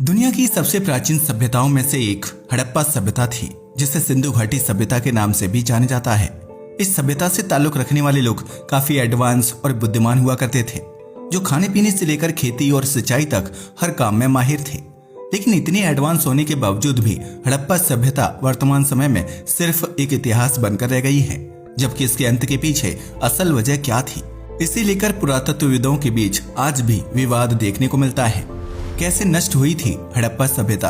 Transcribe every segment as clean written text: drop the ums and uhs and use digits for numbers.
दुनिया की सबसे प्राचीन सभ्यताओं में से एक हड़प्पा सभ्यता थी, जिसे सिंधु घाटी सभ्यता के नाम से भी जाना जाता है। इस सभ्यता से ताल्लुक रखने वाले लोग काफी एडवांस और बुद्धिमान हुआ करते थे, जो खाने पीने से लेकर खेती और सिंचाई तक हर काम में माहिर थे। लेकिन इतनी एडवांस होने के बावजूद भी हड़प्पा सभ्यता वर्तमान समय में सिर्फ एक इतिहास बनकर रह गई है, जबकि इसके अंत के पीछे असल वजह क्या थी, इसे लेकर पुरातत्वविदों के बीच आज भी विवाद देखने को मिलता है। कैसे नष्ट हुई थी हड़प्पा सभ्यता?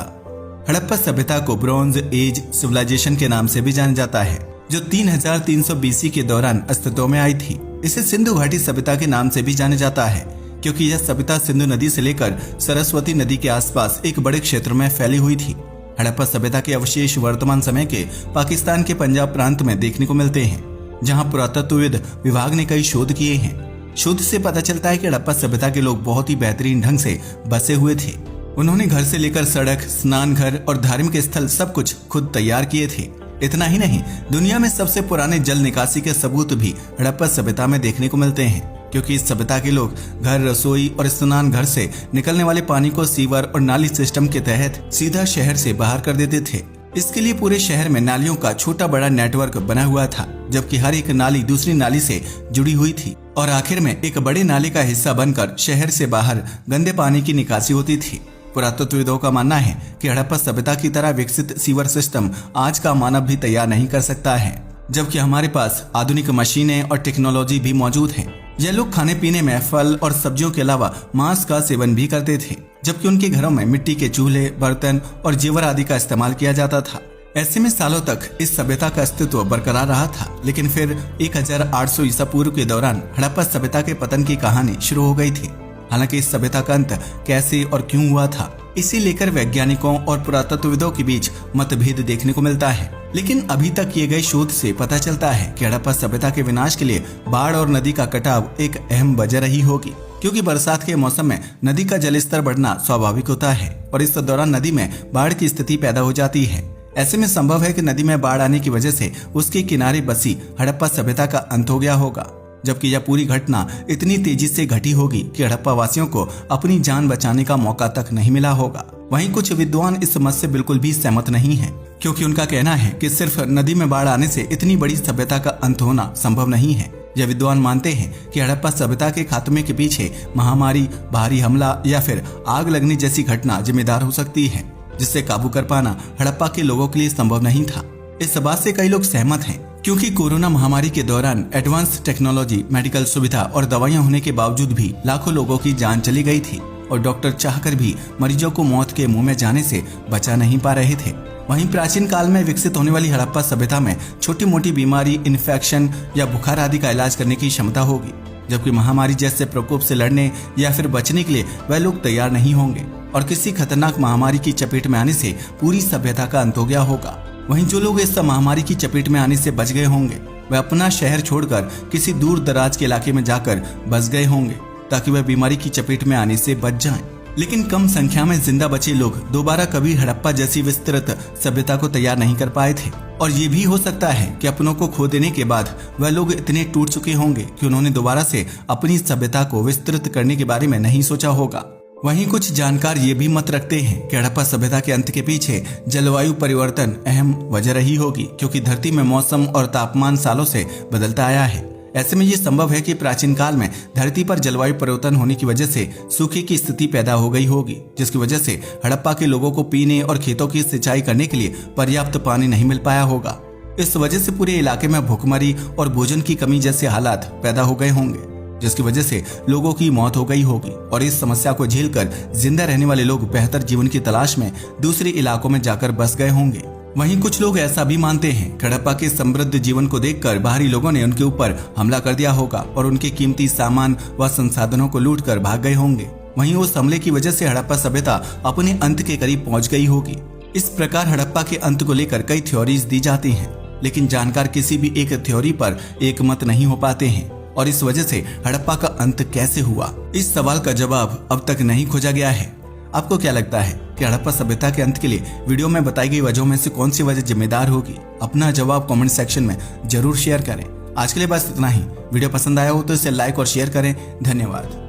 हड़प्पा सभ्यता को ब्रॉन्ज एज सिविलाइजेशन के नाम से भी जाना जाता है, जो 3300 बीसी के दौरान अस्तित्व में आई थी। इसे सिंधु घाटी सभ्यता के नाम से भी जाना जाता है, क्योंकि यह सभ्यता सिंधु नदी से लेकर सरस्वती नदी के आसपास एक बड़े क्षेत्र में फैली हुई थी। हड़प्पा सभ्यता के अवशेष वर्तमान समय के पाकिस्तान के पंजाब प्रांत में देखने को मिलते हैं, जहाँ पुरातत्वविद विभाग ने कई शोध किए हैं। शोध से पता चलता है कि हड़प्पा सभ्यता के लोग बहुत ही बेहतरीन ढंग से बसे हुए थे। उन्होंने घर से लेकर सड़क, स्नान घर और धार्मिक स्थल सब कुछ खुद तैयार किए थे। इतना ही नहीं, दुनिया में सबसे पुराने जल निकासी के सबूत भी हड़प्पा सभ्यता में देखने को मिलते हैं, क्योंकि इस सभ्यता के लोग घर, रसोई और स्नान घर से निकलने वाले पानी को सीवर और नाली सिस्टम के तहत सीधा शहर से बाहर कर देते थे। इसके लिए पूरे शहर में नालियों का छोटा बड़ा नेटवर्क बना हुआ था, जबकि हर एक नाली दूसरी नाली से जुड़ी हुई थी और आखिर में एक बड़े नाले का हिस्सा बनकर शहर से बाहर गंदे पानी की निकासी होती थी। पुरातत्वविदों का मानना है कि हड़प्पा सभ्यता की तरह विकसित सीवर सिस्टम आज का मानव भी तैयार नहीं कर सकता है, जबकि हमारे पास आधुनिक मशीनें और टेक्नोलॉजी भी मौजूद है। यह लोग खाने पीने में फल और सब्जियों के अलावा मांस का सेवन भी करते थे, जबकि उनके घरों में मिट्टी के चूल्हे, बर्तन और जेवर आदि का इस्तेमाल किया जाता था। ऐसे में सालों तक इस सभ्यता का अस्तित्व बरकरार रहा था, लेकिन फिर 1800 ईसा पूर्व के दौरान हड़प्पा सभ्यता के पतन की कहानी शुरू हो गई थी। हालांकि इस सभ्यता का अंत कैसे और क्यों हुआ था, इसे लेकर वैज्ञानिकों और पुरातत्वविदों के बीच मतभेद देखने को मिलता है। लेकिन अभी तक किए गए शोध से पता चलता है कि हड़प्पा सभ्यता के विनाश के लिए बाढ़ और नदी का कटाव एक अहम वजह रही होगी, क्योंकि बरसात के मौसम में नदी का जलस्तर बढ़ना स्वाभाविक होता है और इस दौरान नदी में बाढ़ की स्थिति पैदा हो जाती है। ऐसे में संभव है कि नदी में बाढ़ आने की वजह से उसके किनारे बसी हड़प्पा सभ्यता का अंत हो गया होगा, जबकि यह पूरी घटना इतनी तेजी से घटी होगी कि हड़प्पा वासियों को अपनी जान बचाने का मौका तक नहीं मिला होगा। वहीं कुछ विद्वान इस मत से बिल्कुल भी सहमत नहीं हैं, क्योंकि उनका कहना है कि सिर्फ नदी में बाढ़ आने से इतनी बड़ी सभ्यता का अंत होना संभव नहीं है। यह विद्वान मानते हैं कि हड़प्पा सभ्यता के खात्मे के पीछे महामारी, बाहरी हमला या फिर आग लगने जैसी घटना जिम्मेदार हो सकती है, जिससे काबू कर पाना हड़प्पा के लोगों के लिए संभव नहीं था। इस बात से कई लोग सहमत हैं, क्योंकि कोरोना महामारी के दौरान एडवांस टेक्नोलॉजी, मेडिकल सुविधा और दवाइयां होने के बावजूद भी लाखों लोगों की जान चली गई थी और डॉक्टर चाहकर भी मरीजों को मौत के मुंह में जाने से बचा नहीं पा रहे थे। वहीं प्राचीन काल में विकसित होने वाली हड़प्पा सभ्यता में छोटी मोटी बीमारी, इन्फेक्शन या बुखार आदि का इलाज करने की क्षमता होगी, जबकि महामारी जैसे प्रकोप से लड़ने या फिर बचने के लिए वह लोग तैयार नहीं होंगे और किसी खतरनाक महामारी की चपेट में आने से पूरी सभ्यता का अंत हो गया होगा। वहीं जो लोग इस महामारी की चपेट में आने से बच गए होंगे, वह अपना शहर छोड़कर किसी दूर दराज के इलाके में जाकर बस गए होंगे, ताकि वह बीमारी की चपेट में आने से बच जाएं। लेकिन कम संख्या में जिंदा बचे लोग दोबारा कभी हड़प्पा जैसी विस्तृत सभ्यता को तैयार नहीं कर पाए थे, और ये भी हो सकता है कि अपनों को खो देने के बाद वह लोग इतने टूट चुके होंगे कि उन्होंने दोबारा से अपनी सभ्यता को विस्तृत करने के बारे में नहीं सोचा होगा। वहीं कुछ जानकार ये भी मत रखते हैं कि हड़प्पा सभ्यता के अंत के पीछे जलवायु परिवर्तन अहम वजह रही होगी, क्योंकि धरती में मौसम और तापमान सालों से बदलता आया है। ऐसे में ये संभव है कि प्राचीन काल में धरती पर जलवायु परिवर्तन होने की वजह से सूखे की स्थिति पैदा हो गई होगी, जिसकी वजह से हड़प्पा के लोगों को पीने और खेतों की सिंचाई करने के लिए पर्याप्त पानी नहीं मिल पाया होगा। इस वजह से पूरे इलाके में भूखमरी और भोजन की कमी जैसे हालात पैदा हो गए होंगे, जिसकी वजह से लोगों की मौत हो गई होगी और इस समस्या को झेलकर जिंदा रहने वाले लोग बेहतर जीवन की तलाश में दूसरे इलाकों में जाकर बस गए होंगे। वहीं कुछ लोग ऐसा भी मानते हैं कि हड़प्पा के समृद्ध जीवन को देखकर बाहरी लोगों ने उनके ऊपर हमला कर दिया होगा और उनके कीमती सामान व संसाधनों को लूटकर भाग गए होंगे। वहीं उस हमले की वजह से हड़प्पा सभ्यता अपने अंत के करीब पहुंच गई होगी। इस प्रकार हड़प्पा के अंत को लेकर कई थ्योरीज दी जाती हैं, लेकिन जानकार किसी भी एक थ्योरी पर एक मत नहीं हो पाते हैं और इस वजह से हड़प्पा का अंत कैसे हुआ, इस सवाल का जवाब अब तक नहीं खोजा गया है। आपको क्या लगता है कि हड़प्पा सभ्यता के अंत के लिए वीडियो में बताई गई वजहों में से कौन सी वजह जिम्मेदार होगी? अपना जवाब कमेंट सेक्शन में जरूर शेयर करें। आज के लिए बस इतना ही। वीडियो पसंद आया हो तो इसे लाइक और शेयर करें। धन्यवाद।